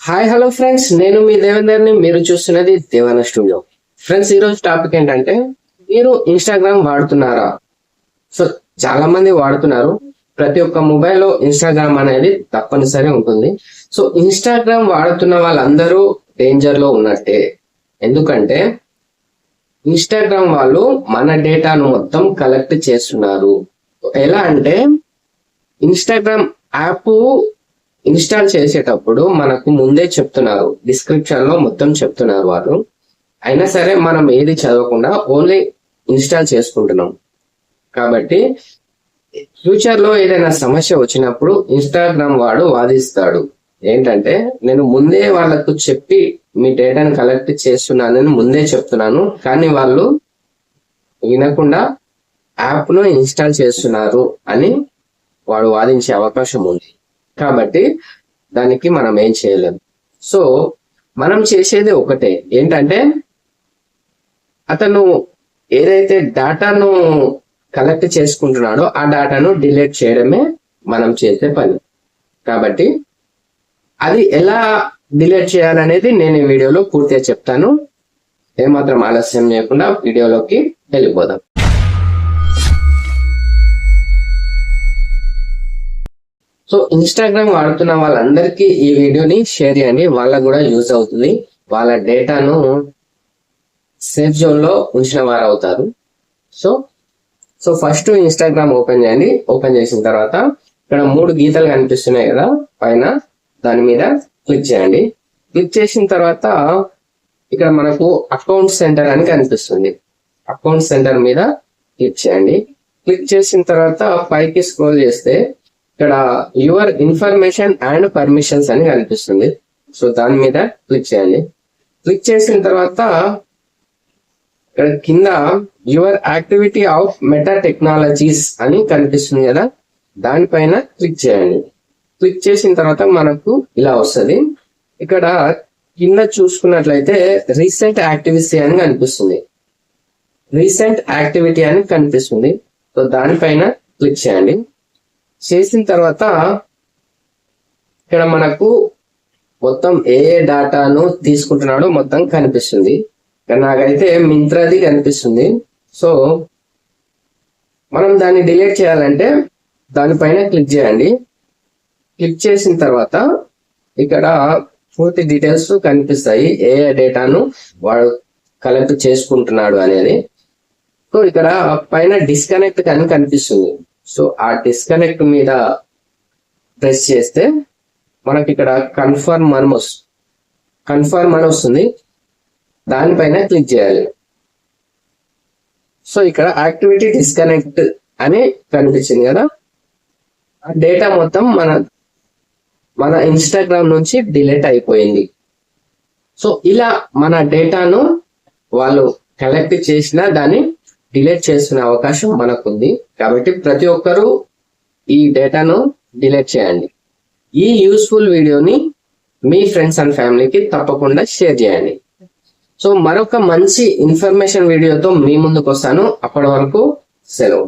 Hi hello friends, నేను మీ దేవేందర్ని. మీరు చూస్తున్నది దేవాన స్టూడియో. ఫ్రెండ్స్, ఈరోజు టాపిక్ ఏంటంటే, మీరు ఇన్స్టాగ్రామ్ వాడుతున్నారా? సో చాలా మంది వాడుతున్నారు. ప్రతి ఒక్క మొబైల్లో ఇన్స్టాగ్రామ్ అనేది తప్పనిసరి ఉంటుంది. సో ఇన్స్టాగ్రామ్ వాడుతున్న వాళ్ళందరూ డేంజర్ లో ఉన్నట్టే. ఎందుకంటే ఇన్స్టాగ్రామ్ వాళ్ళు మన డేటాను మొత్తం కలెక్ట్ చేస్తున్నారు. ఎలా అంటే, ఇన్స్టాగ్రామ్ యాప్ ఇన్స్టాల్ చేసేటప్పుడు మనకు ముందే చెప్తున్నారు, డిస్క్రిప్షన్ లో మొత్తం చెప్తున్నారు వాళ్ళు. అయినా సరే మనం ఏది చదవకుండా ఓన్లీ ఇన్స్టాల్ చేసుకుంటున్నాం. కాబట్టి ఫ్యూచర్ లో ఏదైనా సమస్య వచ్చినప్పుడు ఇన్స్టాగ్రామ్ వాడు వాదిస్తాడు. ఏంటంటే, నేను ముందే వాళ్ళకు చెప్పి మీ డేటాను కలెక్ట్ చేస్తున్నానని ముందే చెప్తున్నాను, కానీ వాళ్ళు వినకుండా యాప్ ను ఇన్స్టాల్ చేస్తున్నారు అని వాడు వాదించే అవకాశం ఉంది. కాబట్టి దానికి మనం ఏం చేయలేము. సో మనం చేసేది ఒకటే, ఏంటంటే అతను ఏదైతే డేటాను కలెక్ట్ చేసుకుంటున్నాడో ఆ డేటాను డిలీట్ చేయడమే మనం చేసే పని. కాబట్టి అది ఎలా డిలీట్ చేయాలనేది నేను ఈ వీడియోలో పూర్తిగా చెప్తాను. ఏమాత్రం ఆలస్యం చేయకుండా వీడియోలోకి వెళ్ళిపోదాం. సో ఇన్స్టాగ్రామ్ వాడుతున్న వాళ్ళందరికీ ఈ వీడియోని షేర్ చేయండి, వాళ్ళకు కూడా యూజ్ అవుతుంది. వాళ్ళ డేటాను సేఫ్ జోన్ లో ఉంచిన వారు అవుతారు. సో ఫస్ట్ ఇన్స్టాగ్రామ్ ఓపెన్ చేయండి. ఓపెన్ చేసిన తర్వాత ఇక్కడ 3 గీతలు కనిపిస్తున్నాయి కదా పైన, దాని మీద క్లిక్ చేయండి. క్లిక్ చేసిన తర్వాత ఇక్కడ మనకు అకౌంట్ సెంటర్ అని కనిపిస్తుంది. అకౌంట్ సెంటర్ మీద క్లిక్ చేయండి. క్లిక్ చేసిన తర్వాత పైకి స్క్రోల్ చేస్తే ఇక్కడ యువర్ ఇన్ఫర్మేషన్ అండ్ పర్మిషన్స్ అని కనిపిస్తుంది. సో దాని మీద క్లిక్ చేయండి. క్లిక్ చేసిన తర్వాత ఇక్కడ కింద your activity of meta technologies అని కనిపిస్తుంది కదా, దానిపైన క్లిక్ చేయండి. క్లిక్ చేసిన తర్వాత మనకు ఇలా వస్తుంది. ఇక్కడ కింద చూసుకున్నట్లయితే రీసెంట్ యాక్టివిటీ అని కనిపిస్తుంది. రీసెంట్ యాక్టివిటీ అని కనిపిస్తుంది. సో దానిపైన క్లిక్ చేయండి. చేసిన తర్వాత ఇక్కడ మనకు మొత్తం ఏ డేటాను తీసుకుంటున్నాడో మొత్తం కనిపిస్తుంది. ఇక్కడ నాకైతే మింత్రాది కనిపిస్తుంది. సో మనం దాన్ని డిలీట్ చేయాలంటే దానిపైన క్లిక్ చేయండి. క్లిక్ చేసిన తర్వాత ఇక్కడ పూర్తి డీటెయిల్స్ కనిపిస్తాయి, ఏ డేటాను వాడు కలెక్ట్ చేసుకుంటున్నాడు అనేది. సో ఇక్కడ పైన డిస్కనెక్ట్ అని కనిపిస్తుంది. సో ఆ డిస్కనెక్ట్ మీద ప్రెస్ చేస్తే మనకి ఇక్కడ కన్ఫర్మ్ అని వస్తుంది. దానిపైన క్లిక్ చేయాలి. సో ఇక్కడ యాక్టివిటీ డిస్కనెక్ట్ అని కనిపించింది కదా, ఆ డేటా మొత్తం మన ఇన్స్టాగ్రామ్ నుంచి డిలీట్ అయిపోయింది. సో ఇలా మన డేటాను వాళ్ళు కలెక్ట్ చేసిన దాన్ని డిలీట్ చేసుకునే అవకాశం మనకుంది. కాబట్టి ప్రతి ఒక్కరూ ఈ డేటాను డిలీట్ చేయండి. ఈ యూస్ఫుల్ వీడియోని మీ ఫ్రెండ్స్ అండ్ ఫ్యామిలీకి తప్పకుండా షేర్ చేయండి. సో మరొక మంచి ఇన్ఫర్మేషన్ వీడియోతో మీ ముందుకు వస్తాను. అప్పటి వరకు సెలవు.